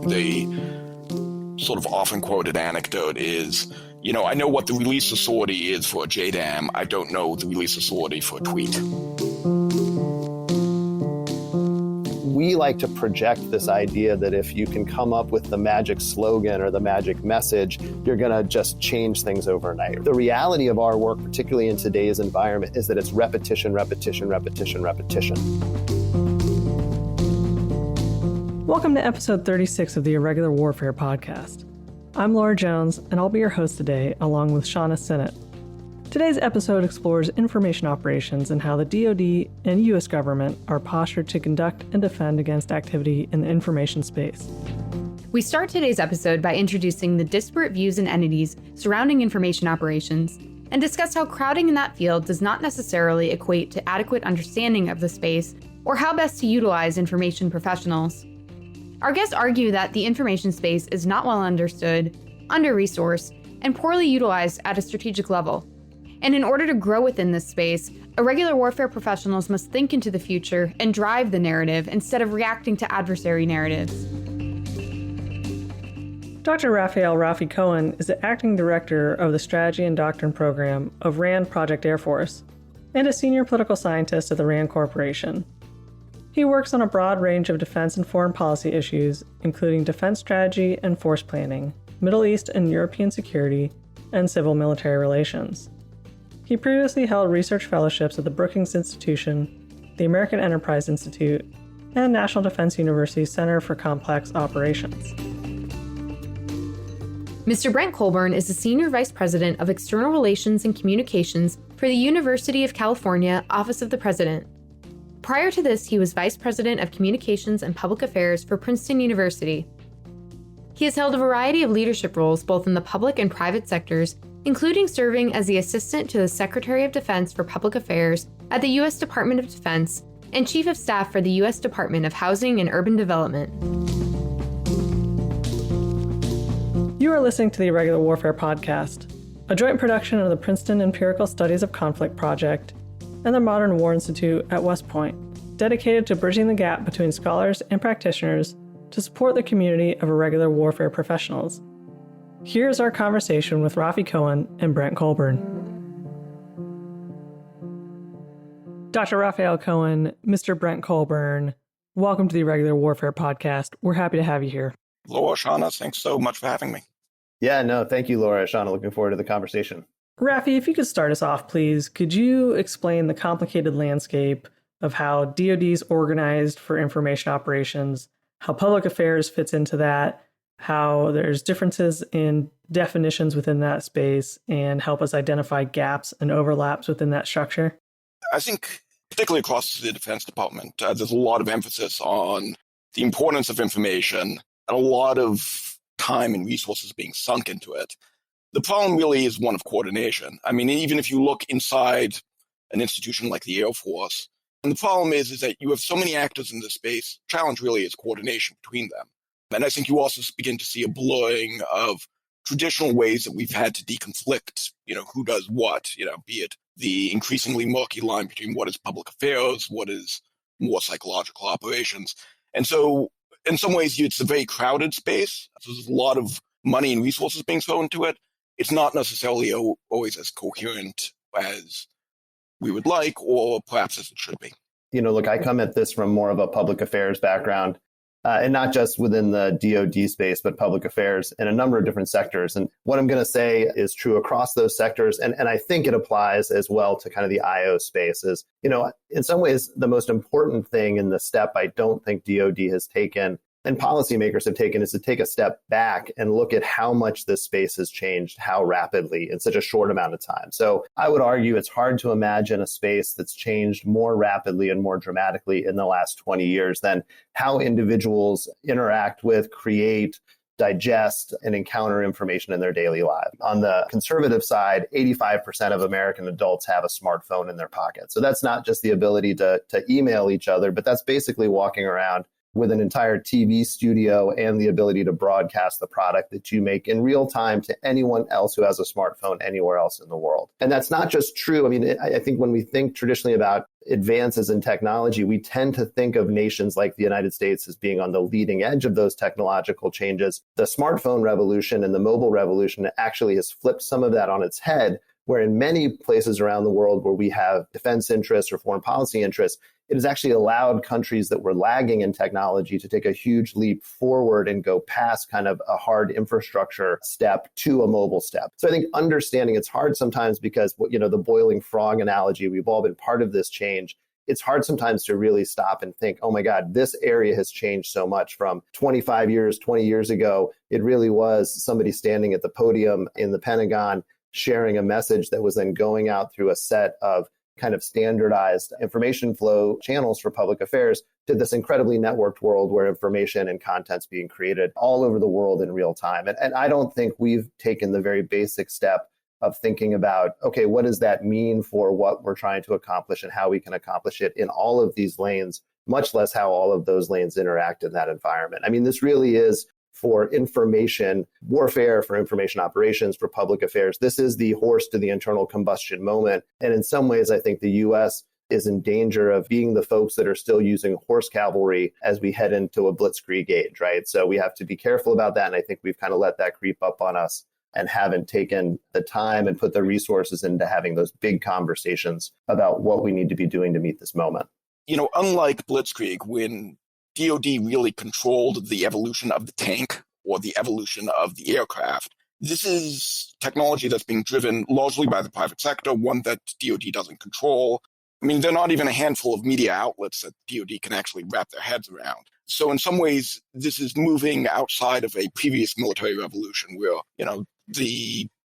The sort of often quoted anecdote is, I know what the release authority is for a JDAM. I don't know the release authority for a tweet. We like to project this idea that if you can come up with the magic slogan or the magic message, you're going to just change things overnight. The reality of our work, particularly in today's environment, is that it's repetition, repetition, repetition, repetition. Welcome to episode 36 of the Irregular Warfare podcast. I'm Laura Jones, and I'll be your host today, along with Shauna Sinnott. Today's episode explores information operations and how the DoD and U.S. government are postured to conduct and defend against activity in the information space. We start today's episode by introducing the disparate views and entities surrounding information operations and discuss how crowding in that field does not necessarily equate to adequate understanding of the space or how best to utilize information professionals. Our guests argue that the information space is not well understood, under-resourced, and poorly utilized at a strategic level. And in order to grow within this space, irregular warfare professionals must think into the future and drive the narrative instead of reacting to adversary narratives. Dr. Raphael Rafi Cohen is the acting director of the Strategy and Doctrine program of RAND Project Air Force and a senior political scientist at the RAND Corporation. He works on a broad range of defense and foreign policy issues, including defense strategy and force planning, Middle East and European security, and civil-military relations. He previously held research fellowships at the Brookings Institution, the American Enterprise Institute, and National Defense University's Center for Complex Operations. Mr. Brent Colburn is the Senior Vice President of External Relations and Communications for the University of California Office of the President. Prior to this, he was Vice President of Communications and Public Affairs for Princeton University. He has held a variety of leadership roles both in the public and private sectors, including serving as the Assistant to the Secretary of Defense for Public Affairs at the U.S. Department of Defense and Chief of Staff for the U.S. Department of Housing and Urban Development. You are listening to the Irregular Warfare podcast, a joint production of the Princeton Empirical Studies of Conflict Project and the Modern War Institute at West Point, dedicated to bridging the gap between scholars and practitioners to support the community of irregular warfare professionals. Here's our conversation with Rafi Cohen and Brent Colburn. Dr. Raphael Cohen, Mr. Brent Colburn, welcome to the Irregular Warfare podcast. We're happy to have you here. Laura, Shauna, thanks so much for having me. Yeah, no, thank you, Laura. Shauna, looking forward to the conversation. Rafi, if you could start us off, please, could you explain the complicated landscape of how DoD is organized for information operations, how public affairs fits into that, how there's differences in definitions within that space, and help us identify gaps and overlaps within that structure? I think, particularly across the Defense Department, there's a lot of emphasis on the importance of information and a lot of time and resources being sunk into it. The problem really is one of coordination. I mean, even if you look inside an institution like the Air Force, and the problem is that you have so many actors in this space. Challenge really is coordination between them. And I think you also begin to see a blurring of traditional ways that we've had to deconflict, who does what, be it the increasingly murky line between what is public affairs, what is more psychological operations. And so in some ways, it's a very crowded space. So there's a lot of money and resources being thrown into it. It's not necessarily always as coherent as we would like, or perhaps as it should be. Look, I come at this from more of a public affairs background. And not just within the DoD space, but public affairs in a number of different sectors. And what I'm going to say is true across those sectors. And I think it applies as well to kind of the IO space is, in some ways, the most important thing in the step I don't think DoD has taken and policymakers have taken is to take a step back and look at how much this space has changed, how rapidly in such a short amount of time. So I would argue it's hard to imagine a space that's changed more rapidly and more dramatically in the last 20 years than how individuals interact with, create, digest, and encounter information in their daily life. On the conservative side, 85% of American adults have a smartphone in their pocket. So that's not just the ability to email each other, but that's basically walking around with an entire TV studio and the ability to broadcast the product that you make in real time to anyone else who has a smartphone anywhere else in the world. And that's not just true. I mean, I think when we think traditionally about advances in technology, we tend to think of nations like the United States as being on the leading edge of those technological changes. The smartphone revolution and the mobile revolution actually has flipped some of that on its head, where in many places around the world where we have defense interests or foreign policy interests, it has actually allowed countries that were lagging in technology to take a huge leap forward and go past kind of a hard infrastructure step to a mobile step. So I think understanding it's hard sometimes because, the boiling frog analogy, we've all been part of this change. It's hard sometimes to really stop and think, oh my God, this area has changed so much from 20 years ago. It really was somebody standing at the podium in the Pentagon sharing a message that was then going out through a set of kind of standardized information flow channels for public affairs to this incredibly networked world where information and content's being created all over the world in real time. And I don't think we've taken the very basic step of thinking about, okay, what does that mean for what we're trying to accomplish and how we can accomplish it in all of these lanes, much less how all of those lanes interact in that environment. I mean, this really is for information warfare, for information operations, for public affairs. This is the horse to the internal combustion moment. And in some ways, I think the US is in danger of being the folks that are still using horse cavalry as we head into a blitzkrieg age, right? So we have to be careful about that. And I think we've kind of let that creep up on us and haven't taken the time and put the resources into having those big conversations about what we need to be doing to meet this moment. Unlike blitzkrieg, when DoD really controlled the evolution of the tank or the evolution of the aircraft. This is technology that's being driven largely by the private sector, one that DoD doesn't control. I mean, there are not even a handful of media outlets that DoD can actually wrap their heads around. So in some ways, this is moving outside of a previous military revolution where,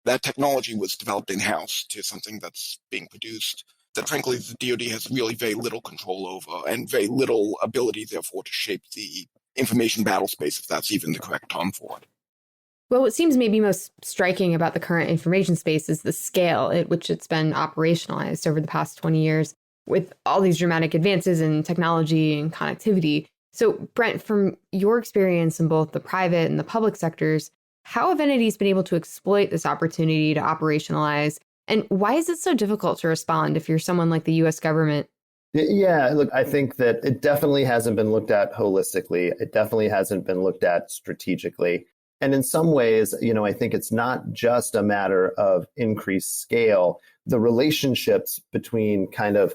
that technology was developed in-house to something that's being produced that frankly the DoD has really very little control over and very little ability, therefore, to shape the information battle space, if that's even the correct term for it. Well, what seems maybe most striking about the current information space is the scale at which it's been operationalized over the past 20 years with all these dramatic advances in technology and connectivity. So, Brent, from your experience in both the private and the public sectors, how have entities been able to exploit this opportunity to operationalize? And why is it so difficult to respond if you're someone like the U.S. government? Yeah, look, I think that it definitely hasn't been looked at holistically. It definitely hasn't been looked at strategically. And in some ways, I think it's not just a matter of increased scale. The relationships between kind of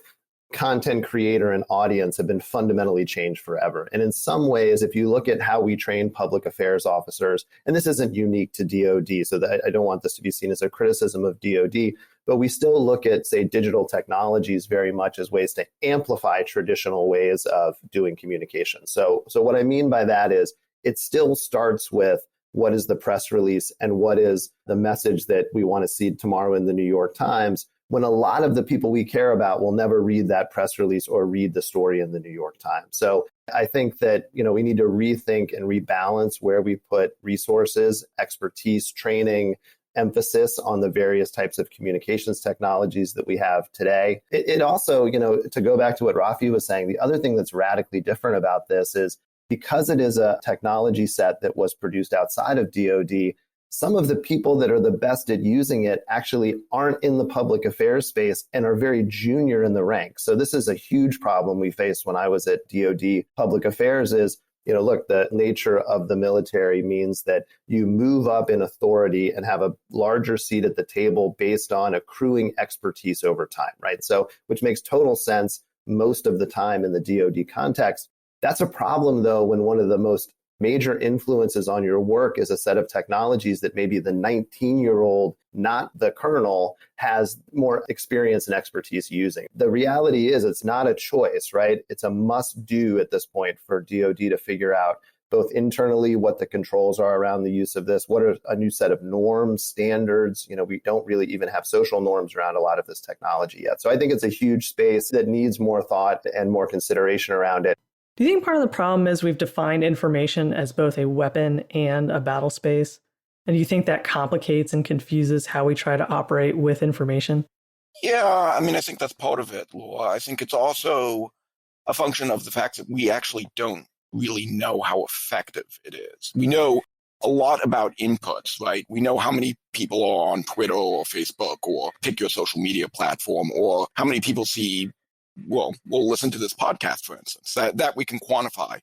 content creator and audience have been fundamentally changed forever. And in some ways, if you look at how we train public affairs officers, and this isn't unique to DoD, so that I don't want this to be seen as a criticism of DoD, but we still look at, say, digital technologies very much as ways to amplify traditional ways of doing communication. So what I mean by that is it still starts with what is the press release and what is the message that we want to see tomorrow in the New York Times, when a lot of the people we care about will never read that press release or read the story in the New York Times. So I think that, we need to rethink and rebalance where we put resources, expertise, training, emphasis on the various types of communications technologies that we have today. It also, to go back to what Rafi was saying, the other thing that's radically different about this is because it is a technology set that was produced outside of DoD, some of the people that are the best at using it actually aren't in the public affairs space and are very junior in the ranks. So this is a huge problem we faced when I was at DoD public affairs is, look, the nature of the military means that you move up in authority and have a larger seat at the table based on accruing expertise over time, right? So, which makes total sense most of the time in the DoD context. That's a problem, though, when one of the most major influences on your work is a set of technologies that maybe the 19-year-old, not the colonel, has more experience and expertise using. The reality is it's not a choice, right? It's a must-do at this point for DoD to figure out both internally what the controls are around the use of this, what are a new set of norms, standards. We don't really even have social norms around a lot of this technology yet. So I think it's a huge space that needs more thought and more consideration around it. Do you think part of the problem is we've defined information as both a weapon and a battle space? And do you think that complicates and confuses how we try to operate with information? Yeah, I think that's part of it, Laura. I think it's also a function of the fact that we actually don't really know how effective it is. We know a lot about inputs, right? We know how many people are on Twitter or Facebook or pick your social media platform, or how many people will listen to this podcast, for instance, that we can quantify.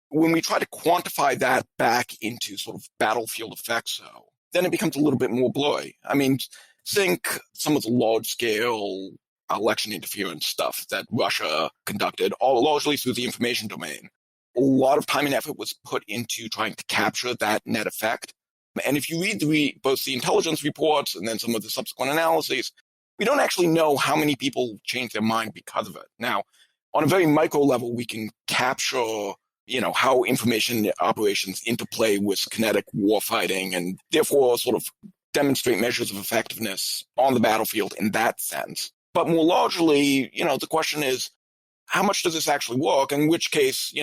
When we try to quantify that back into sort of battlefield effects, though, then it becomes a little bit more blurry. I mean, think some of the large-scale election interference stuff that Russia conducted, all largely through the information domain. A lot of time and effort was put into trying to capture that net effect. And if you read both the intelligence reports and then some of the subsequent analyses, we don't actually know how many people changed their mind because of it. Now, on a very micro level, we can capture, how information operations interplay with kinetic warfighting and therefore sort of demonstrate measures of effectiveness on the battlefield in that sense. But more largely, the question is, how much does this actually work? In which case,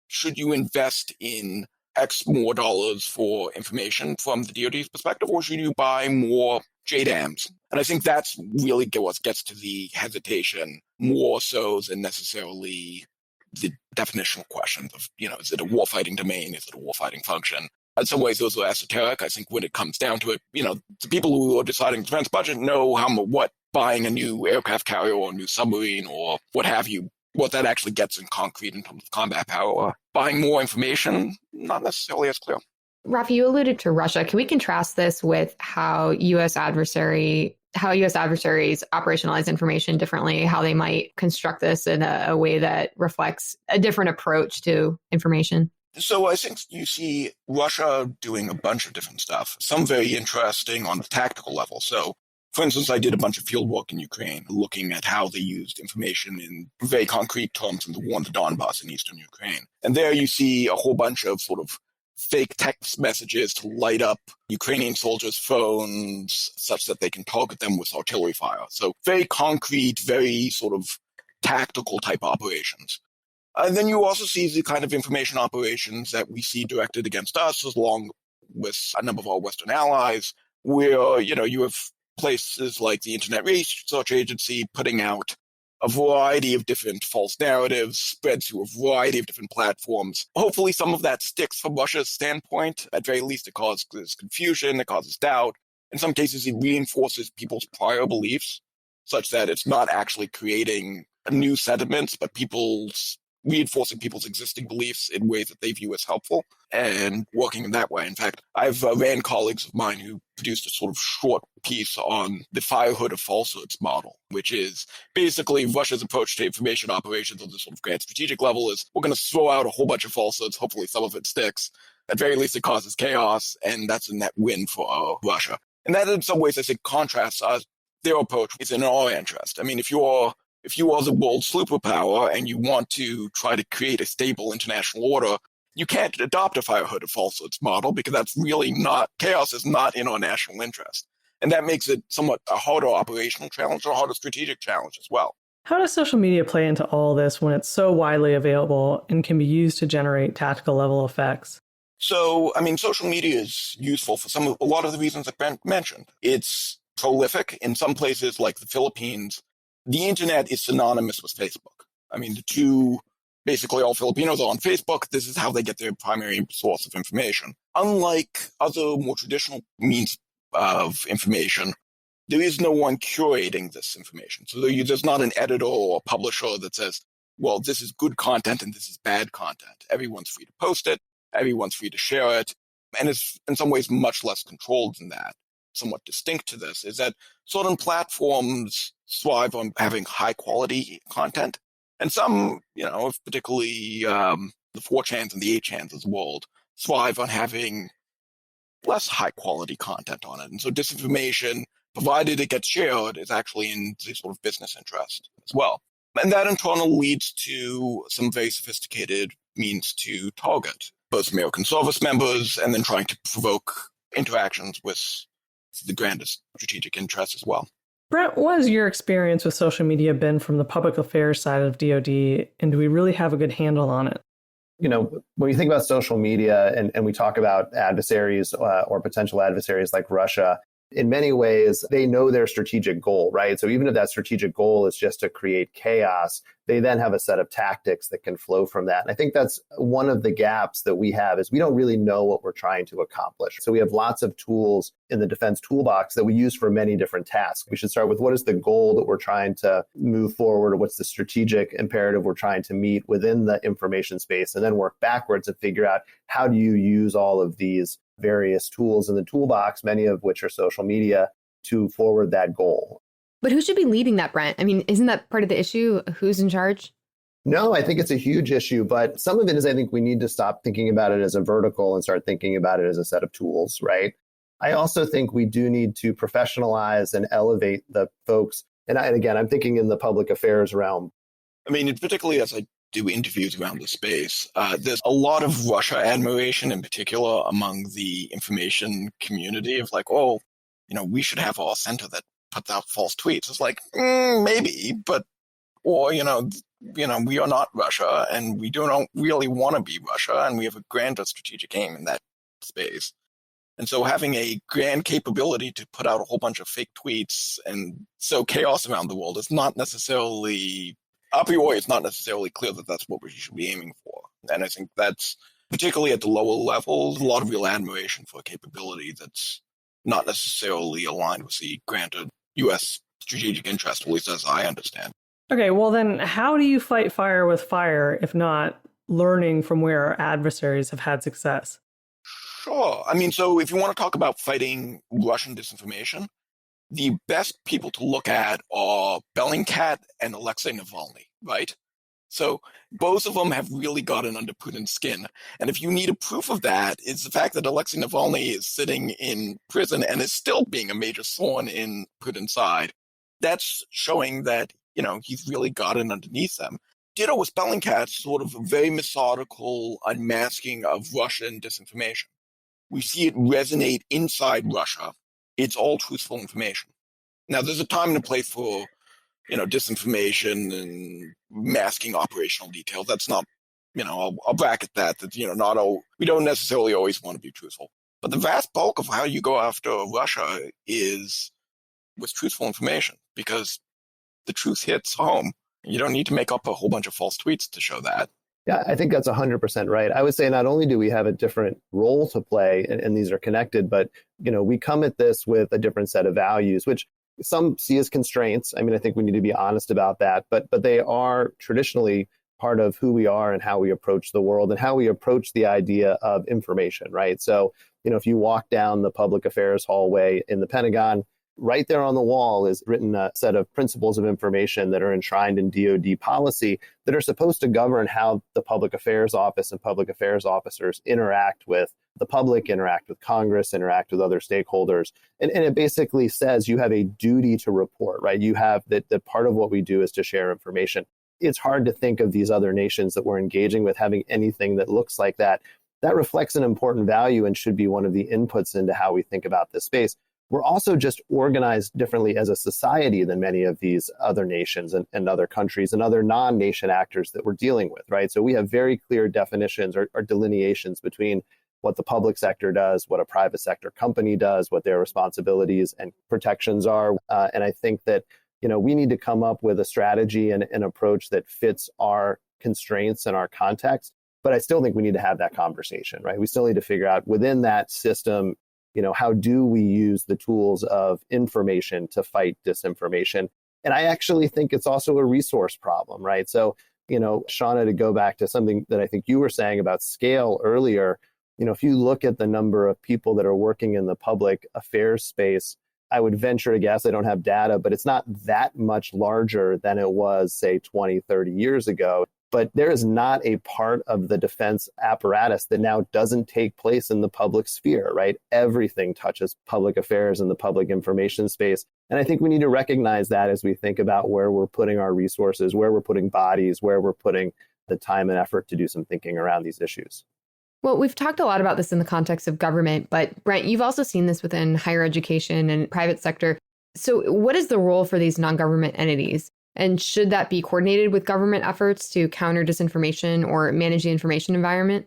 should you invest in X more dollars for information from the DoD's perspective, or should you buy more JDAMs? And I think that's really what gets to the hesitation more so than necessarily the definitional questions of, is it a warfighting domain? Is it a warfighting function? In some ways, those are esoteric. I think when it comes down to it, the people who are deciding the defense budget know what buying a new aircraft carrier or a new submarine or what have you, what that actually gets in concrete in terms of combat power. Buying more information, not necessarily as clear. Rafi, you alluded to Russia. Can we contrast this with how U.S. adversaries operationalize information differently, how they might construct this in a way that reflects a different approach to information? So I think you see Russia doing a bunch of different stuff, some very interesting on the tactical level. So, for instance, I did a bunch of field work in Ukraine, looking at how they used information in very concrete terms in the war in the Donbass in eastern Ukraine. And there you see a whole bunch of sort of fake text messages to light up Ukrainian soldiers' phones such that they can target them with artillery fire. So very concrete, very sort of tactical type operations. And then you also see the kind of information operations that we see directed against us, along with a number of our Western allies, where, you have places like the Internet Research Agency putting out a variety of different false narratives spread through a variety of different platforms. Hopefully some of that sticks from Russia's standpoint. At very least, it causes confusion, it causes doubt. In some cases, it reinforces people's prior beliefs, such that it's not actually creating new sentiments, but reinforcing people's existing beliefs in ways that they view as helpful and working in that way. In fact, I've ran colleagues of mine who produced a sort of short piece on the firehood of falsehoods model, which is basically Russia's approach to information operations on this sort of grand strategic level is we're going to throw out a whole bunch of falsehoods. Hopefully some of it sticks. At very least, it causes chaos, and that's a net win for Russia. And that in some ways, I think, contrasts their approach is in our interest. I mean, if you are the world superpower and you want to try to create a stable international order, you can't adopt a firehood of falsehoods model because that's really chaos is not in our national interest. And that makes it somewhat a harder operational challenge or a harder strategic challenge as well. How does social media play into all this when it's so widely available and can be used to generate tactical level effects? So, I mean, social media is useful for a lot of the reasons that Brent mentioned. It's prolific in some places like the Philippines. The internet is synonymous with Facebook. I mean, basically all Filipinos are on Facebook. This is how they get their primary source of information. Unlike other more traditional means of information, there is no one curating this information. So there's not an editor or a publisher that says, well, this is good content and this is bad content. Everyone's free to post it. Everyone's free to share it. And it's in some ways much less controlled than that. Somewhat distinct to this is that certain platforms thrive on having high quality content. And some, particularly the 4chans and the 8chans of the world, thrive on having less high quality content on it. And so disinformation, provided it gets shared, is actually in the sort of business interest as well. And that in turn leads to some very sophisticated means to target both American service members and then trying to provoke interactions with the grandest strategic interest as well. Brent, what has your experience with social media been from the public affairs side of DoD, and do we really have a good handle on it? When you think about social media and we talk about adversaries or potential adversaries like Russia, in many ways, they know their strategic goal, right? So even if that strategic goal is just to create chaos, they then have a set of tactics that can flow from that. And I think that's one of the gaps that we have is we don't really know what we're trying to accomplish. So we have lots of tools in the defense toolbox that we use for many different tasks. We should start with what is the goal that we're trying to move forward, or what's the strategic imperative we're trying to meet within the information space, and then work backwards and figure out how do you use all of these various tools in the toolbox, many of which are social media, to forward that goal. But who should be leading that, Brent? I mean, isn't that part of the issue? Who's in charge? No, I think it's a huge issue, but some of it is I think we need to stop thinking about it as a vertical and start thinking about it as a set of tools, right? I also think we do need to professionalize and elevate the folks. And again, I'm thinking in the public affairs realm. I mean, particularly as I do interviews around the space, there's a lot of Russia admiration in particular among the information community of like, oh, we should have our center that puts out false tweets. It's like, maybe, but, or, we are not Russia and we don't really want to be Russia, and we have a grander strategic aim in that space. And so having a grand capability to put out a whole bunch of fake tweets and sow chaos around the world is not necessarily, a priori, it's not necessarily clear that that's what we should be aiming for. And I think that's, particularly at the lower levels, a lot of real admiration for a capability that's not necessarily aligned with the granted U.S. strategic interest, at least as I understand. Okay, well then, how do you fight fire with fire if not learning from where our adversaries have had success? Sure. I mean, so if you want to talk about fighting Russian disinformation, the best people to look at are Bellingcat and Alexei Navalny, right? So both of them have really gotten under Putin's skin. And if you need a proof of that, it's the fact that Alexei Navalny is sitting in prison and is still being a major thorn in Putin's side. That's showing that, he's really gotten underneath them. Ditto with Bellingcat, sort of a very methodical unmasking of Russian disinformation. We see it resonate inside Russia. It's all truthful information. Now, there's a time and a place for, disinformation and masking operational details. That's not, I'll bracket that, not all, we don't necessarily always want to be truthful. But the vast bulk of how you go after Russia is with truthful information, because the truth hits home. You don't need to make up a whole bunch of false tweets to show that. Yeah, I think that's 100% right. I would say not only do we have a different role to play, and these are connected, but we come at this with a different set of values, which some see as constraints. I mean, I think we need to be honest about that, but they are traditionally part of who we are and how we approach the world and how we approach the idea of information, right? So, if you walk down the public affairs hallway in the Pentagon, right there on the wall is written a set of principles of information that are enshrined in DoD policy that are supposed to govern how the public affairs office and public affairs officers interact with the public, interact with Congress, interact with other stakeholders. And it basically says you have a duty to report, right? You have that part of what we do is to share information. It's hard to think of these other nations that we're engaging with having anything that looks like that. That reflects an important value and should be one of the inputs into how we think about this space. We're also just organized differently as a society than many of these other nations and other countries and other non-nation actors that we're dealing with, right? So we have very clear definitions or delineations between what the public sector does, what a private sector company does, what their responsibilities and protections are. And I think that, we need to come up with a strategy and an approach that fits our constraints and our context. But I still think we need to have that conversation, right? We still need to figure out within that system, how do we use the tools of information to fight disinformation? And I actually think it's also a resource problem, right? So, Shauna, to go back to something that I think you were saying about scale earlier, if you look at the number of people that are working in the public affairs space, I would venture to guess, I don't have data, but it's not that much larger than it was, say, 20, 30 years ago. But there is not a part of the defense apparatus that now doesn't take place in the public sphere, right? Everything touches public affairs and the public information space. And I think we need to recognize that as we think about where we're putting our resources, where we're putting bodies, where we're putting the time and effort to do some thinking around these issues. Well, we've talked a lot about this in the context of government, but Brent, you've also seen this within higher education and private sector. So what is the role for these non-government entities? And should that be coordinated with government efforts to counter disinformation or manage the information environment?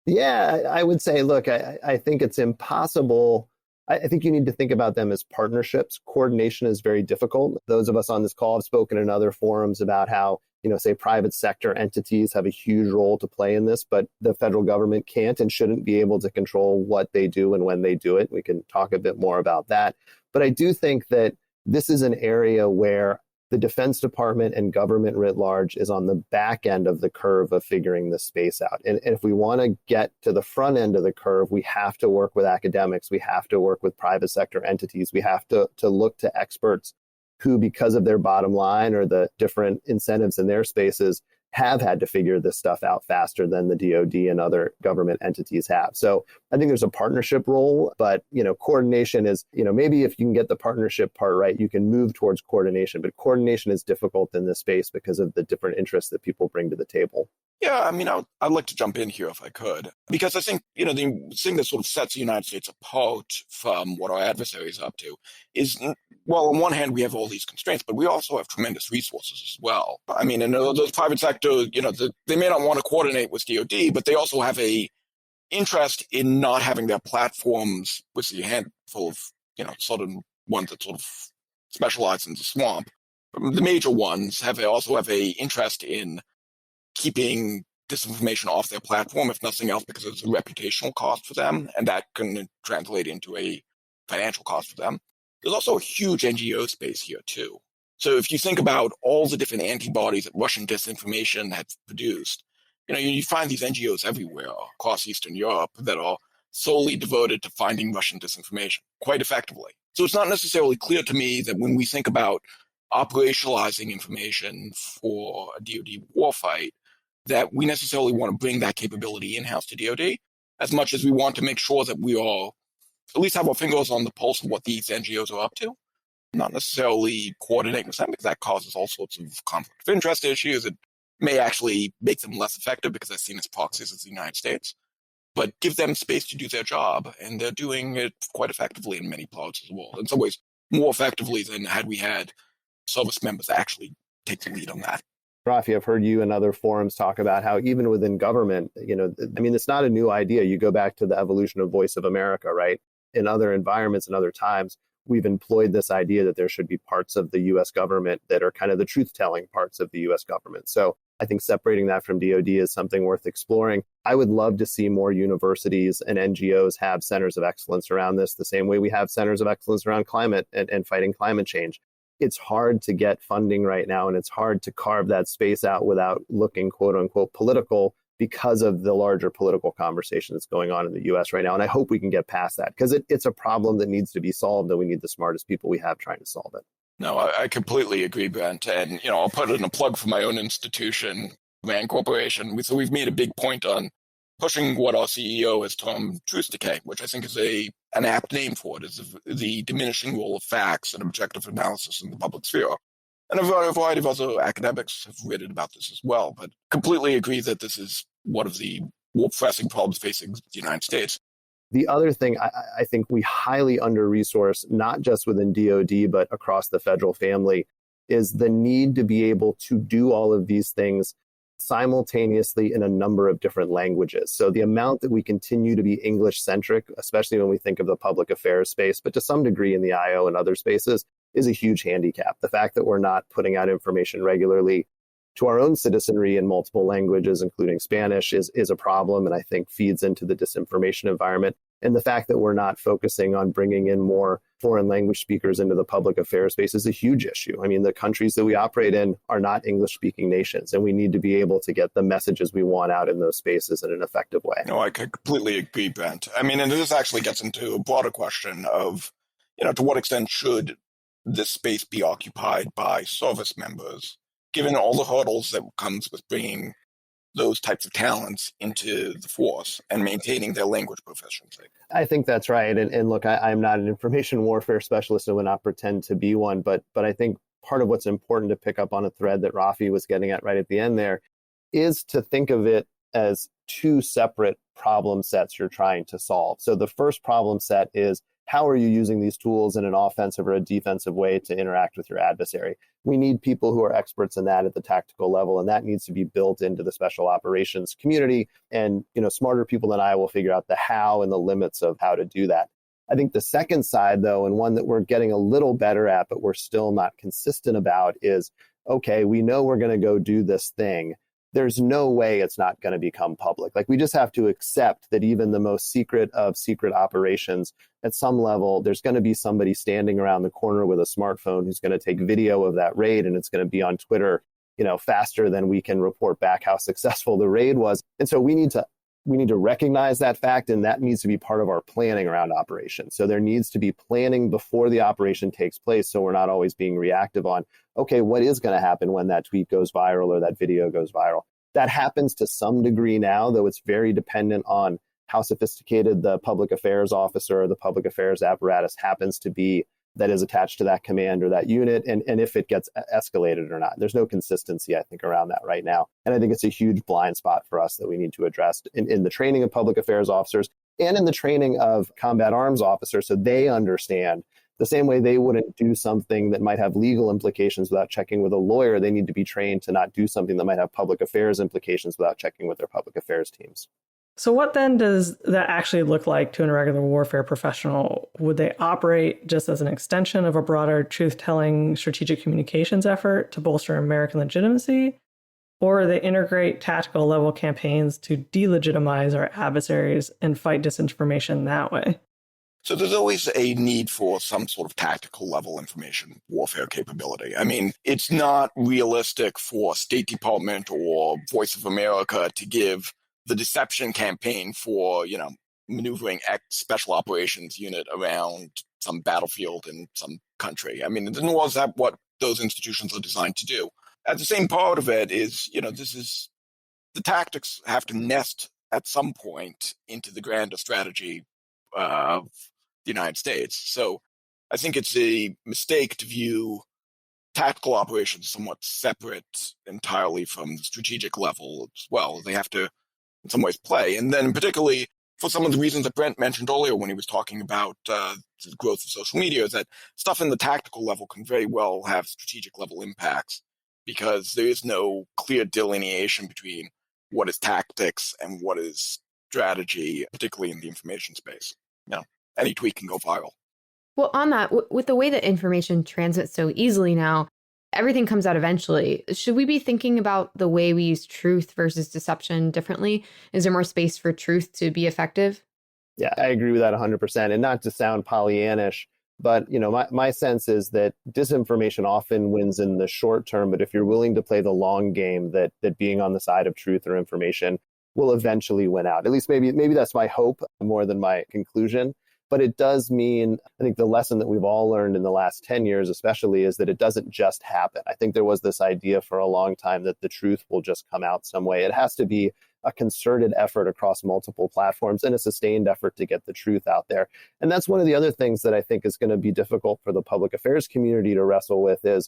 Yeah, I would say, look, I think it's impossible. I think you need to think about them as partnerships. Coordination is very difficult. Those of us on this call have spoken in other forums about how, say private sector entities have a huge role to play in this, but the federal government can't and shouldn't be able to control what they do and when they do it. We can talk a bit more about that. But I do think that this is an area where the Defense Department and government writ large is on the back end of the curve of figuring this space out. And if we want to get to the front end of the curve, we have to work with academics. We have to work with private sector entities. We have to look to experts who, because of their bottom line or the different incentives in their spaces, have had to figure this stuff out faster than the DoD and other government entities have. So I think there's a partnership role, but coordination is, maybe if you can get the partnership part right, you can move towards coordination. But coordination is difficult in this space because of the different interests that people bring to the table. Yeah, I'd like to jump in here if I could, because I think, the thing that sort of sets the United States apart from what our adversaries are up to is, well, on one hand, we have all these constraints, but we also have tremendous resources as well. And those private sector, they may not want to coordinate with DoD, but they also have a interest in not having their platforms, with a handful of, sort of ones that sort of specialize in the swamp. The major ones also have a interest in keeping disinformation off their platform, if nothing else, because it's a reputational cost for them, and that can translate into a financial cost for them. There's also a huge NGO space here, too. So if you think about all the different antibodies that Russian disinformation has produced, you find these NGOs everywhere across Eastern Europe that are solely devoted to finding Russian disinformation quite effectively. So it's not necessarily clear to me that when we think about operationalizing information for a DoD warfight, that we necessarily want to bring that capability in-house to DoD, as much as we want to make sure that we all at least have our fingers on the pulse of what these NGOs are up to, not necessarily coordinate with them, because that causes all sorts of conflict of interest issues. It may actually make them less effective because they're seen as proxies as the United States, but give them space to do their job, and they're doing it quite effectively in many parts of the world. In some ways, more effectively than had we had service members actually take the lead on that. Rafi, I've heard you and other forums talk about how even within government, it's not a new idea. You go back to the evolution of Voice of America, right? In other environments and other times, we've employed this idea that there should be parts of the U.S. government that are kind of the truth-telling parts of the U.S. government. So I think separating that from DoD is something worth exploring. I would love to see more universities and NGOs have centers of excellence around this, the same way we have centers of excellence around climate and fighting climate change. It's hard to get funding right now, and it's hard to carve that space out without looking, quote unquote, political, because of the larger political conversation that's going on in the U.S. right now. And I hope we can get past that, because it's a problem that needs to be solved, and we need the smartest people we have trying to solve it. No, I completely agree, Brent. And, I'll put in a plug for my own institution, RAND Corporation. So we've made a big point on pushing what our CEO has termed truth decay, which I think is an apt name for it, is the diminishing role of facts and objective analysis in the public sphere. And a variety of other academics have written about this as well, but completely agree that this is one of the more pressing problems facing the United States. The other thing I think we highly under-resource, not just within DoD, but across the federal family, is the need to be able to do all of these things simultaneously in a number of different languages. So the amount that we continue to be English-centric, especially when we think of the public affairs space, but to some degree in the IO and other spaces, is a huge handicap. The fact that we're not putting out information regularly to our own citizenry in multiple languages, including Spanish, is a problem, and I think feeds into the disinformation environment. And the fact that we're not focusing on bringing in more foreign language speakers into the public affairs space is a huge issue. I mean, the countries that we operate in are not English-speaking nations, and we need to be able to get the messages we want out in those spaces in an effective way. No, I completely agree, Brent. I mean, and this actually gets into a broader question of, to what extent should this space be occupied by service members, given all the hurdles that comes with bringing those types of talents into the force and maintaining their language proficiency. I think that's right. And look, I'm not an information warfare specialist and would not pretend to be one, but I think part of what's important to pick up on a thread that Rafi was getting at right at the end there is to think of it as two separate problem sets you're trying to solve. So the first problem set is, how are you using these tools in an offensive or a defensive way to interact with your adversary? We need people who are experts in that at the tactical level, and that needs to be built into the special operations community. And, smarter people than I will figure out the how and the limits of how to do that. I think the second side, though, and one that we're getting a little better at, but we're still not consistent about, is, okay, we know we're going to go do this thing. There's no way it's not going to become public. Like, we just have to accept that even the most secret of secret operations, at some level, there's going to be somebody standing around the corner with a smartphone who's going to take video of that raid, and it's going to be on Twitter, faster than we can report back how successful the raid was. And so we need to recognize that fact, and that needs to be part of our planning around operations. So there needs to be planning before the operation takes place, so we're not always being reactive on, okay, what is going to happen when that tweet goes viral or that video goes viral? That happens to some degree now, though it's very dependent on how sophisticated the public affairs officer or the public affairs apparatus happens to be that is attached to that command or that unit, and if it gets escalated or not. There's no consistency, I think, around that right now. And I think it's a huge blind spot for us that we need to address in the training of public affairs officers and in the training of combat arms officers, so they understand the same way they wouldn't do something that might have legal implications without checking with a lawyer. They need to be trained to not do something that might have public affairs implications without checking with their public affairs teams. So what then does that actually look like to an irregular warfare professional? Would they operate just as an extension of a broader truth-telling strategic communications effort to bolster American legitimacy? Or they integrate tactical level campaigns to delegitimize our adversaries and fight disinformation that way? So there's always a need for some sort of tactical level information warfare capability. I mean, it's not realistic for State Department or Voice of America to give the deception campaign for, maneuvering X special operations unit around some battlefield in some country. I mean, nor is that what those institutions are designed to do. At the same part of it is, the tactics have to nest at some point into the grander strategy of the United States. So I think it's a mistake to view tactical operations somewhat separate entirely from the strategic level as well. They have to, in some ways, play. And then particularly for some of the reasons that Brent mentioned earlier when he was talking about the growth of social media, is that stuff in the tactical level can very well have strategic level impacts because there is no clear delineation between what is tactics and what is strategy, particularly in the information space. Any tweet can go viral. Well, on that, with the way that information transmits so easily now, everything comes out eventually. Should we be thinking about the way we use truth versus deception differently? Is there more space for truth to be effective? Yeah, I agree with that 100%. And not to sound Pollyannish, but my sense is that disinformation often wins in the short term. But if you're willing to play the long game, that being on the side of truth or information will eventually win out. At least maybe that's my hope more than my conclusion. But it does mean, I think the lesson that we've all learned in the last 10 years especially is that it doesn't just happen. I think there was this idea for a long time that the truth will just come out some way. It has to be a concerted effort across multiple platforms and a sustained effort to get the truth out there. And that's one of the other things that I think is going to be difficult for the public affairs community to wrestle with is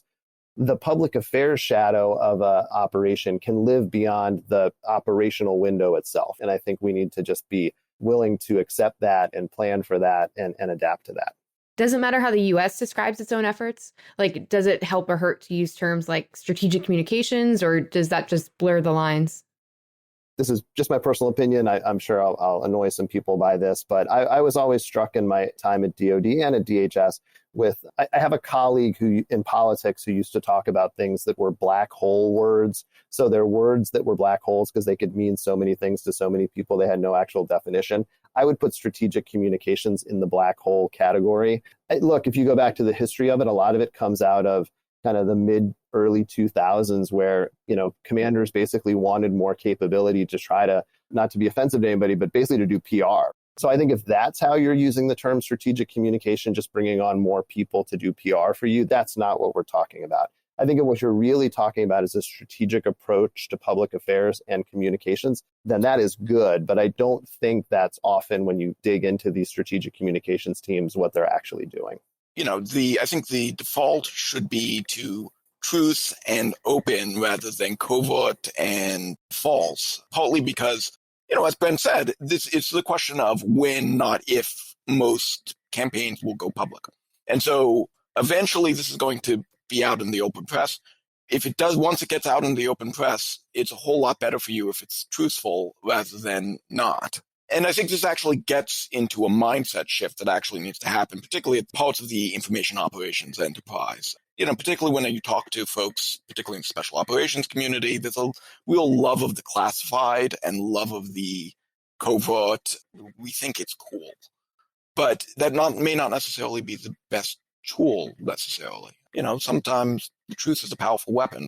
the public affairs shadow of an operation can live beyond the operational window itself. And I think we need to just be willing to accept that and plan for that and adapt to that. Does it matter how the U.S. describes its own efforts? Like, does it help or hurt to use terms like strategic communications, or does that just blur the lines? This is just my personal opinion. I'm sure I'll annoy some people by this, but I was always struck in my time at DOD and at DHS with, I have a colleague who in politics who used to talk about things that were black hole words. So they're words that were black holes because they could mean so many things to so many people. They had no actual definition. I would put strategic communications in the black hole category. Look, if you go back to the history of it, a lot of it comes out of kind of the early 2000s where, commanders basically wanted more capability to try to, not to be offensive to anybody, but basically to do PR. So I think if that's how you're using the term strategic communication, just bringing on more people to do PR for you, that's not what we're talking about. I think what you're really talking about is a strategic approach to public affairs and communications, then that is good. But I don't think that's often when you dig into these strategic communications teams, what they're actually doing. I think the default should be to truth and open rather than covert and false, partly because, as Ben said, this is the question of when, not if, most campaigns will go public. And so eventually this is going to be out in the open press. If it does, once it gets out in the open press, it's a whole lot better for you if it's truthful rather than not. And I think this actually gets into a mindset shift that actually needs to happen, particularly at parts of the information operations enterprise. Particularly when you talk to folks, particularly in the special operations community, there's a real love of the classified and love of the covert. We think it's cool, but that may not necessarily be the best tool necessarily. Sometimes the truth is a powerful weapon.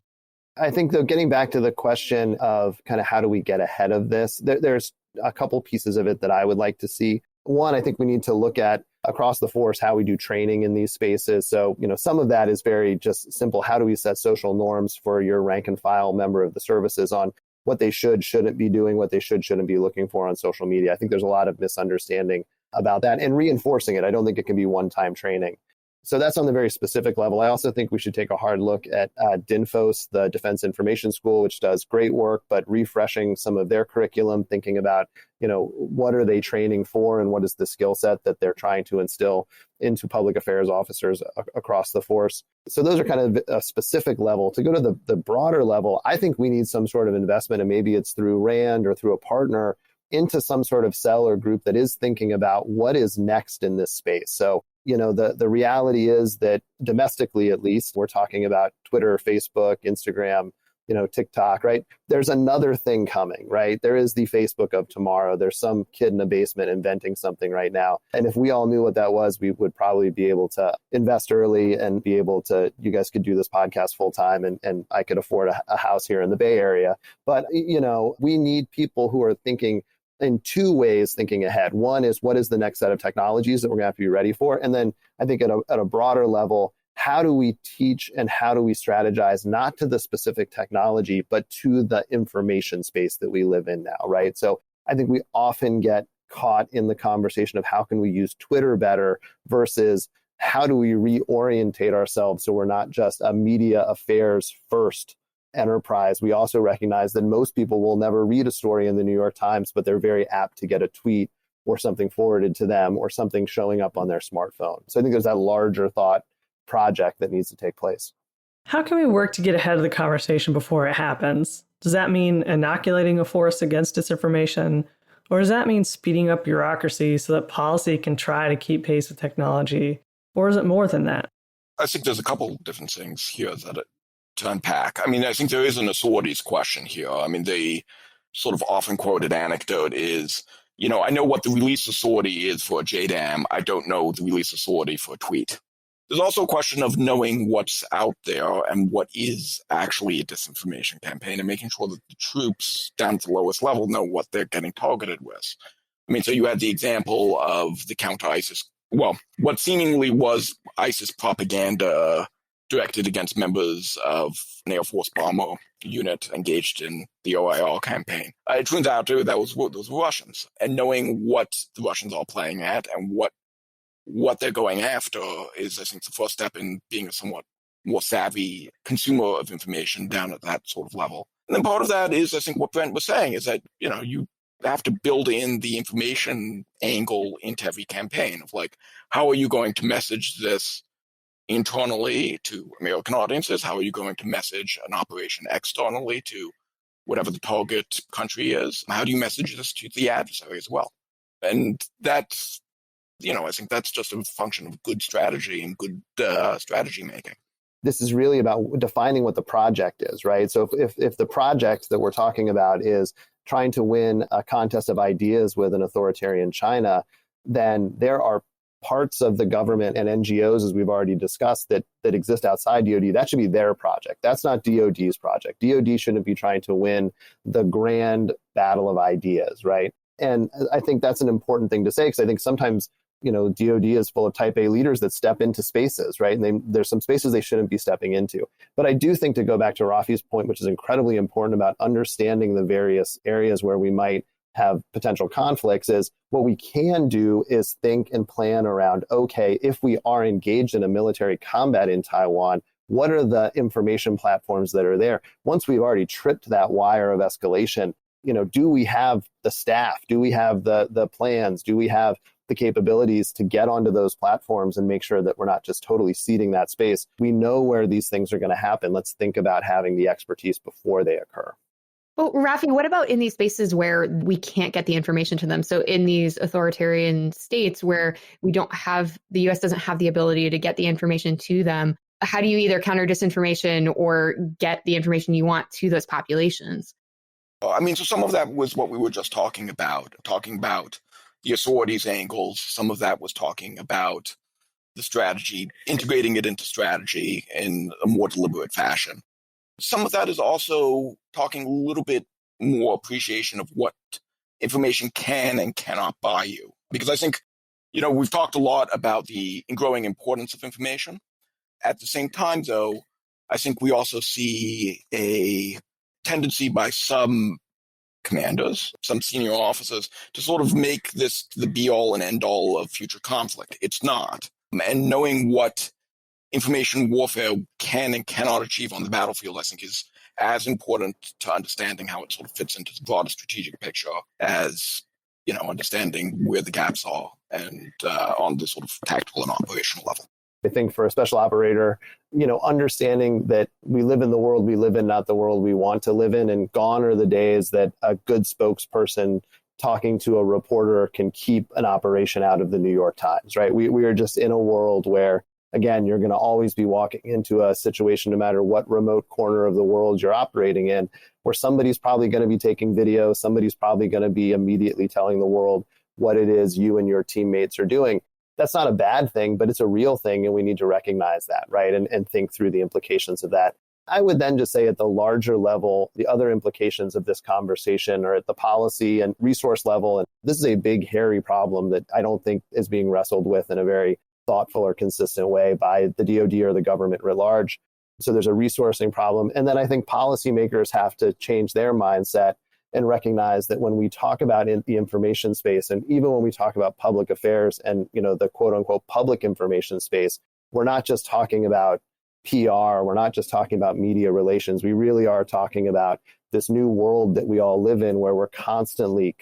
I think, though, getting back to the question of kind of how do we get ahead of this, there's a couple pieces of it that I would like to see. One, I think we need to look at across the force how we do training in these spaces. So, some of that is very just simple. How do we set social norms for your rank and file member of the services on what they shouldn't be doing, what they shouldn't be looking for on social media? I think there's a lot of misunderstanding about that and reinforcing it. I don't think it can be one-time training. So that's on the very specific level. I also think we should take a hard look at DINFOS, the Defense Information School, which does great work, but refreshing some of their curriculum, thinking about, what are they training for and what is the skill set that they're trying to instill into public affairs officers across the force. So those are kind of a specific level. To go to the broader level, I think we need some sort of investment, and maybe it's through RAND or through a partner, into some sort of cell or group that is thinking about what is next in this space. So the reality is that domestically, at least, we're talking about Twitter, Facebook, Instagram, TikTok, right? There's another thing coming, right? There is the Facebook of tomorrow. There's some kid in a basement inventing something right now. And if we all knew what that was, we would probably be able to invest early and be able to, you guys could do this podcast full time and I could afford a house here in the Bay Area. But, we need people who are thinking in two ways, thinking ahead. One is, what is the next set of technologies that we're going to have to be ready for? And then I think at a broader level, how do we teach and how do we strategize, not to the specific technology, but to the information space that we live in now, right? So I think we often get caught in the conversation of how can we use Twitter better versus how do we reorientate ourselves so we're not just a media affairs first enterprise. We also recognize that most people will never read a story in the New York Times, but they're very apt to get a tweet or something forwarded to them or something showing up on their smartphone. So I think there's that larger thought project that needs to take place. How can we work to get ahead of the conversation before it happens? Does that mean inoculating a force against disinformation? Or does that mean speeding up bureaucracy so that policy can try to keep pace with technology? Or is it more than that? I think there's a couple different things here to unpack. I think there is an authorities question here. The sort of often quoted anecdote is, I know what the release authority is for a JDAM. I don't know the release authority for a tweet. There's also a question of knowing what's out there and what is actually a disinformation campaign and making sure that the troops down to the lowest level know what they're getting targeted with. So you had the example of the counter-ISIS, what seemingly was ISIS propaganda directed against members of an Air Force bomber unit engaged in the OIR campaign. It turns out that those were Russians. And knowing what the Russians are playing at and what they're going after is, I think, the first step in being a somewhat more savvy consumer of information down at that sort of level. And then part of that is, I think, what Brent was saying is that, you have to build in the information angle into every campaign of how are you going to message this internally to American audiences? How are you going to message an operation externally to whatever the target country is? How do you message this to the adversary as well? And that's, I think that's just a function of good strategy and good strategy making. This is really about defining what the project is, right? So if the project that we're talking about is trying to win a contest of ideas with an authoritarian China, then there are parts of the government and NGOs, as we've already discussed, that exist outside DoD. That should be their project. That's not DoD's project. DoD shouldn't be trying to win the grand battle of ideas, right? And I think that's an important thing to say, because I think sometimes, DoD is full of type A leaders that step into spaces, right? And there's some spaces they shouldn't be stepping into. But I do think, to go back to Rafi's point, which is incredibly important about understanding the various areas where we might have potential conflicts, is what we can do is think and plan around, okay, if we are engaged in a military combat in Taiwan, what are the information platforms that are there? Once we've already tripped that wire of escalation, do we have the staff? Do we have the plans? Do we have the capabilities to get onto those platforms and make sure that we're not just totally ceding that space? We know where these things are going to happen. Let's think about having the expertise before they occur. Well, Rafi, what about in these spaces where we can't get the information to them? So in these authoritarian states where the US doesn't have the ability to get the information to them, how do you either counter disinformation or get the information you want to those populations? I mean, so some of that was what we were just talking about the authorities' angles. Some of that was talking about the strategy, integrating it into strategy in a more deliberate fashion. Some of that is also talking a little bit more appreciation of what information can and cannot buy you. Because I think, we've talked a lot about the growing importance of information. At the same time, though, I think we also see a tendency by some commanders, some senior officers, to sort of make this the be-all and end-all of future conflict. It's not. And knowing what information warfare can and cannot achieve on the battlefield, I think, is as important to understanding how it sort of fits into the broader strategic picture as, understanding where the gaps are and on the sort of tactical and operational level. I think for a special operator, understanding that we live in the world we live in, not the world we want to live in, and gone are the days that a good spokesperson talking to a reporter can keep an operation out of the New York Times, right? We are just in a world where, again, you're going to always be walking into a situation, no matter what remote corner of the world you're operating in, where somebody's probably going to be taking video, somebody's probably going to be immediately telling the world what it is you and your teammates are doing. That's not a bad thing, but it's a real thing, and we need to recognize that, right? And think through the implications of that. I would then just say at the larger level, the other implications of this conversation are at the policy and resource level. And this is a big, hairy problem that I don't think is being wrestled with in a very thoughtful or consistent way by the DoD or the government writ large. So there's a resourcing problem. And then I think policymakers have to change their mindset and recognize that when we talk about the information space, and even when we talk about public affairs and, the quote unquote public information space, we're not just talking about PR, we're not just talking about media relations. We really are talking about this new world that we all live in, where we're constantly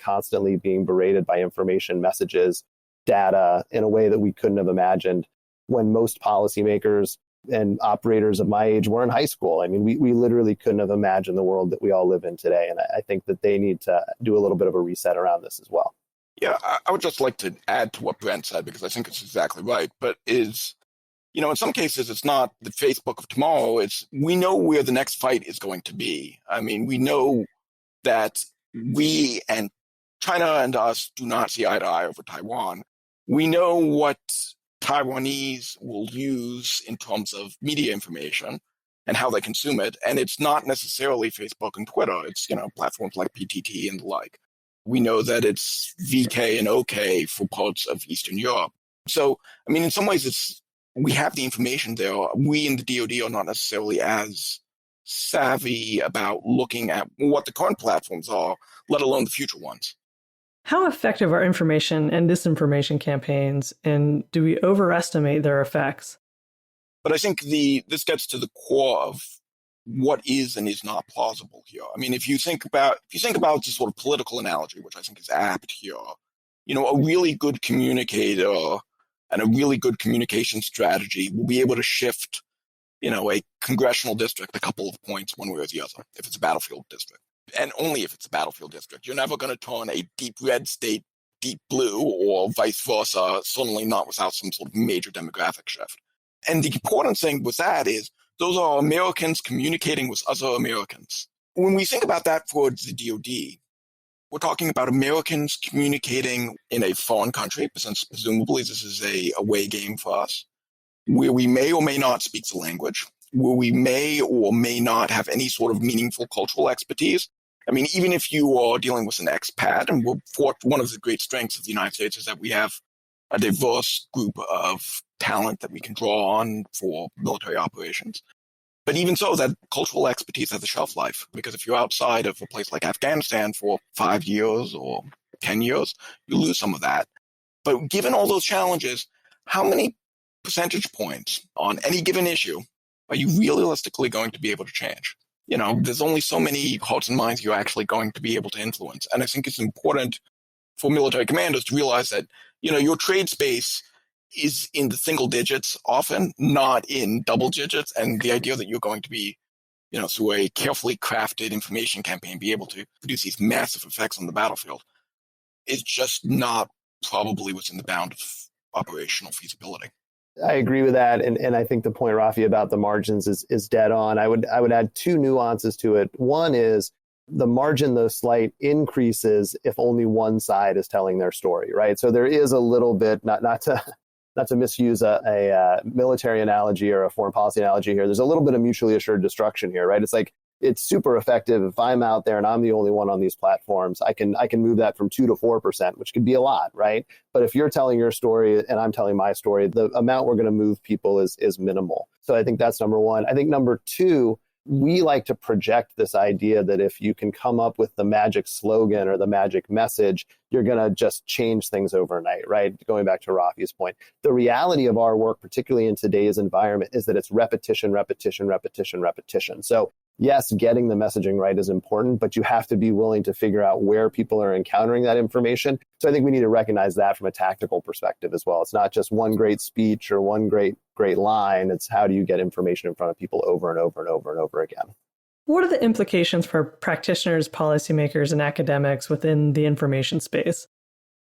being berated by information, messages, data in a way that we couldn't have imagined when most policymakers and operators of my age were in high school. I mean, we literally couldn't have imagined the world that we all live in today. And I think that they need to do a little bit of a reset around this as well. Yeah, I would just like to add to what Brent said, because I think it's exactly right. But in some cases, it's not the Facebook of tomorrow. We know where the next fight is going to be. I mean, we know that we and China and us do not see eye to eye over Taiwan. We know what Taiwanese will use in terms of media information and how they consume it. And it's not necessarily Facebook and Twitter. It's, platforms like PTT and the like. We know that it's VK and OK for parts of Eastern Europe. So, I mean, in some ways, we have the information there. We in the DoD are not necessarily as savvy about looking at what the current platforms are, let alone the future ones. How effective are information and disinformation campaigns, and do we overestimate their effects? But I think this gets to the core of what is and is not plausible here. I mean, if you think about the sort of political analogy, which I think is apt here, a really good communicator and a really good communication strategy will be able to shift, a congressional district a couple of points one way or the other, if it's a battlefield district. And only if it's a battlefield district. You're never going to turn a deep red state deep blue, or vice versa, certainly not without some sort of major demographic shift. And the important thing with that is those are Americans communicating with other Americans. When we think about that for the DoD, we're talking about Americans communicating in a foreign country, since presumably this is a away game for us, where we may or may not speak the language, where we may or may not have any sort of meaningful cultural expertise. I mean, even if you are dealing with an expat, and one of the great strengths of the United States is that we have a diverse group of talent that we can draw on for military operations. But even so, that cultural expertise has a shelf life, because if you're outside of a place like Afghanistan for 5 years or 10 years, you lose some of that. But given all those challenges, how many percentage points on any given issue are you realistically going to be able to change? There's only so many hearts and minds you're actually going to be able to influence. And I think it's important for military commanders to realize that, your trade space is in the single digits often, not in double digits. And the idea that you're going to be through a carefully crafted information campaign, be able to produce these massive effects on the battlefield is just not probably within the bound of operational feasibility. I agree with that. And I think the point, Rafi, about the margins is dead on. I would add two nuances to it. One is the margin, though slight, increases if only one side is telling their story, right? So there is a little bit, not to misuse a military analogy or a foreign policy analogy here, there's a little bit of mutually assured destruction here, right? It's like, it's super effective. If I'm out there and I'm the only one on these platforms, I can move that from 2 to 4%, which could be a lot, right? But if you're telling your story and I'm telling my story, the amount we're going to move people is minimal. So I think that's number one. I think number two, we like to project this idea that if you can come up with the magic slogan or the magic message, you're going to just change things overnight, right? Going back to Rafi's point, the reality of our work, particularly in today's environment, is that it's repetition, repetition, repetition, repetition. So yes, getting the messaging right is important, but you have to be willing to figure out where people are encountering that information. So I think we need to recognize that from a tactical perspective as well. It's not just one great speech or one great line. It's how do you get information in front of people over and over and over and over again. What are the implications for practitioners, policymakers, and academics within the information space?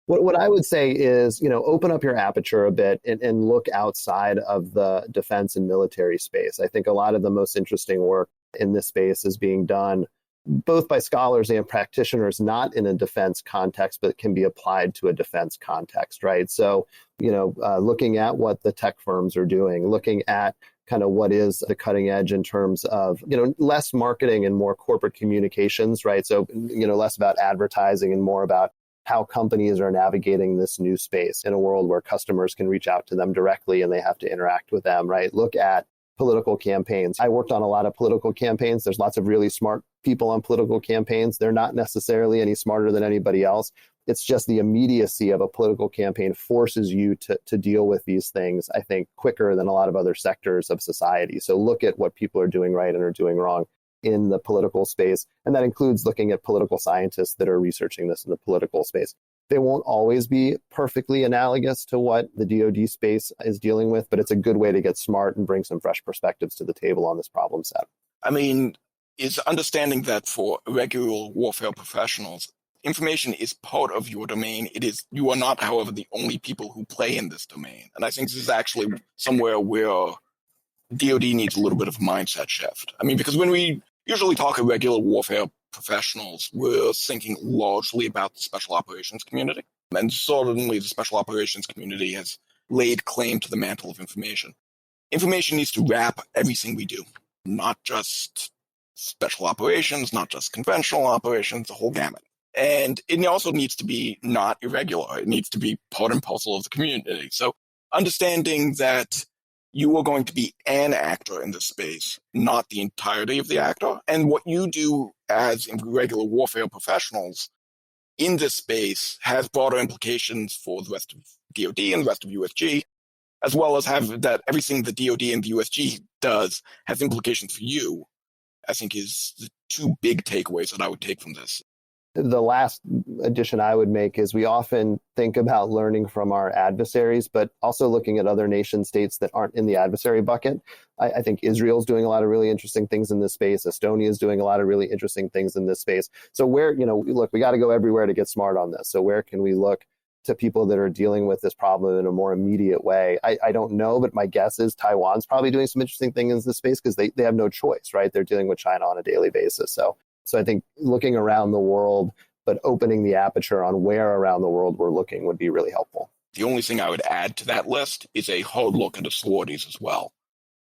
What I would say is, open up your aperture a bit and look outside of the defense and military space. I think a lot of the most interesting work in this space is being done both by scholars and practitioners, not in a defense context, but can be applied to a defense context, right? So, looking at what the tech firms are doing, looking at kind of what is the cutting edge in terms of, less marketing and more corporate communications, right? So, less about advertising and more about how companies are navigating this new space in a world where customers can reach out to them directly and they have to interact with them, right? Look at political campaigns. I worked on a lot of political campaigns. There's lots of really smart people on political campaigns. They're not necessarily any smarter than anybody else. It's just the immediacy of a political campaign forces you to deal with these things, I think, quicker than a lot of other sectors of society. So look at what people are doing right and are doing wrong in the political space. And that includes looking at political scientists that are researching this in the political space. They won't always be perfectly analogous to what the DoD space is dealing with, but it's a good way to get smart and bring some fresh perspectives to the table on this problem set. I mean, is understanding that for irregular warfare professionals, information is part of your domain. You are not, however, the only people who play in this domain. And I think this is actually somewhere where DoD needs a little bit of a mindset shift. I mean, because when we usually talk irregular warfare professionals, we're thinking largely about the special operations community. And certainly the special operations community has laid claim to the mantle of information. Information needs to wrap everything we do, not just special operations, not just conventional operations, the whole gamut. And it also needs to be not irregular. It needs to be part and parcel of the community. So understanding that you are going to be an actor in this space, not the entirety of the actor. And what you do as irregular warfare professionals in this space has broader implications for the rest of DoD and the rest of USG, as well as have that everything the DoD and the USG does has implications for you, I think is the two big takeaways that I would take from this. The last addition I would make is we often think about learning from our adversaries, but also looking at other nation states that aren't in the adversary bucket. I think Israel's doing a lot of really interesting things in this space. Estonia is doing a lot of really interesting things in this space. So look, we got to go everywhere to get smart on this. So where can we look to people that are dealing with this problem in a more immediate way? I don't know, but my guess is Taiwan's probably doing some interesting things in this space because they have no choice, right? They're dealing with China on a daily basis. So I think looking around the world, but opening the aperture on where around the world we're looking would be really helpful. The only thing I would add to that list is a hard look at the sororities as well.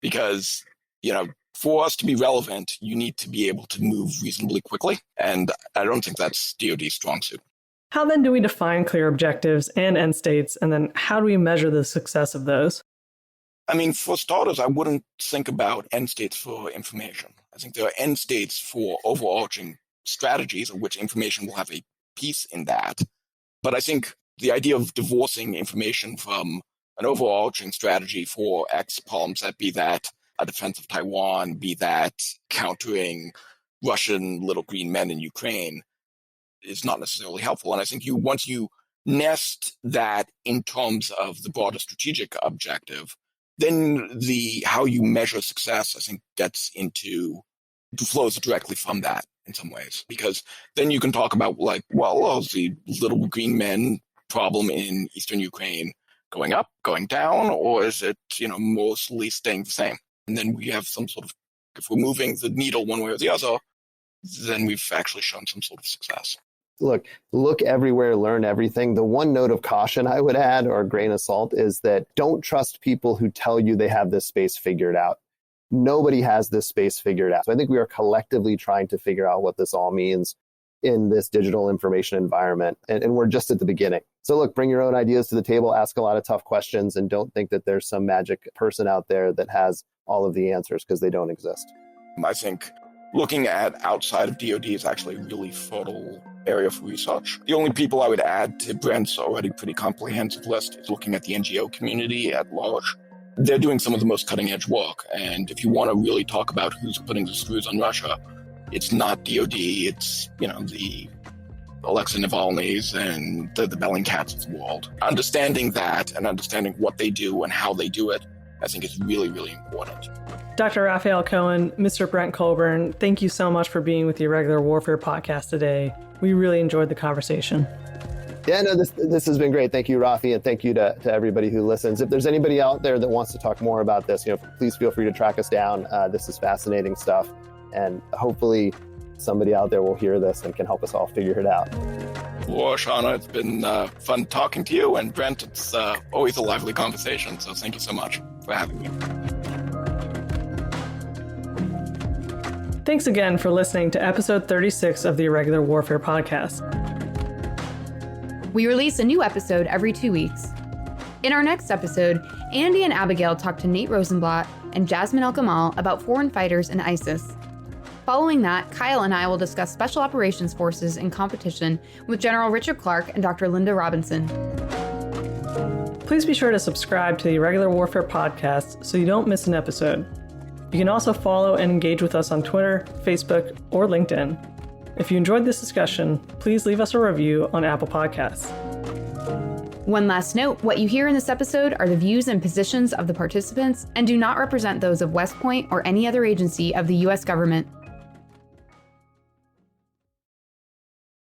Because, for us to be relevant, you need to be able to move reasonably quickly. And I don't think that's DoD's strong suit. How then do we define clear objectives and end states? And then how do we measure the success of those? I mean, for starters, I wouldn't think about end states for information. I think there are end states for overarching strategies of which information will have a piece in that. But I think the idea of divorcing information from an overarching strategy for X problem set, be that a defense of Taiwan, be that countering Russian little green men in Ukraine, is not necessarily helpful. And I think once you nest that in terms of the broader strategic objective, then how you measure success, I think, gets into flows directly from that in some ways, because then you can talk about like, well, is the little green men problem in eastern Ukraine going up, going down, or is it, mostly staying the same? And then we have some sort of, if we're moving the needle one way or the other, then we've actually shown some sort of success. Look everywhere, learn everything. The one note of caution I would add, or grain of salt, is that don't trust people who tell you they have this space figured out. Nobody has this space figured out. So I think we are collectively trying to figure out what this all means in this digital information environment. And we're just at the beginning. So bring your own ideas to the table, ask a lot of tough questions, and don't think that there's some magic person out there that has all of the answers, because they don't exist. I think looking at outside of DoD is actually a really fertile area for research. The only people I would add to Brent's already pretty comprehensive list is looking at the NGO community at large. They're doing some of the most cutting edge work. And if you want to really talk about who's putting the screws on Russia, it's not DoD, it's, the Alexei Navalny's and the Bellingcats of the world. Understanding that and understanding what they do and how they do it, I think is really, really important. Dr. Raphael Cohen, Mr. Brent Colburn, thank you so much for being with the Irregular Warfare podcast today. We really enjoyed the conversation. Yeah, no, this has been great. Thank you, Rafi, and thank you to everybody who listens. If there's anybody out there that wants to talk more about this, please feel free to track us down. This is fascinating stuff, and hopefully somebody out there will hear this and can help us all figure it out. Well, Shauna, it's been fun talking to you, and Brent, it's always a lively conversation, so thank you so much for having me. Thanks again for listening to episode 36 of the Irregular Warfare podcast. We release a new episode every 2 weeks. In our next episode, Andy and Abigail talk to Nate Rosenblatt and Jasmine El-Gamal about foreign fighters in ISIS. Following that, Kyle and I will discuss Special Operations Forces in competition with General Richard Clark and Dr. Linda Robinson. Please be sure to subscribe to the Irregular Warfare podcast so you don't miss an episode. You can also follow and engage with us on Twitter, Facebook, or LinkedIn. If you enjoyed this discussion, please leave us a review on Apple Podcasts. One last note, what you hear in this episode are the views and positions of the participants and do not represent those of West Point or any other agency of the U.S. government.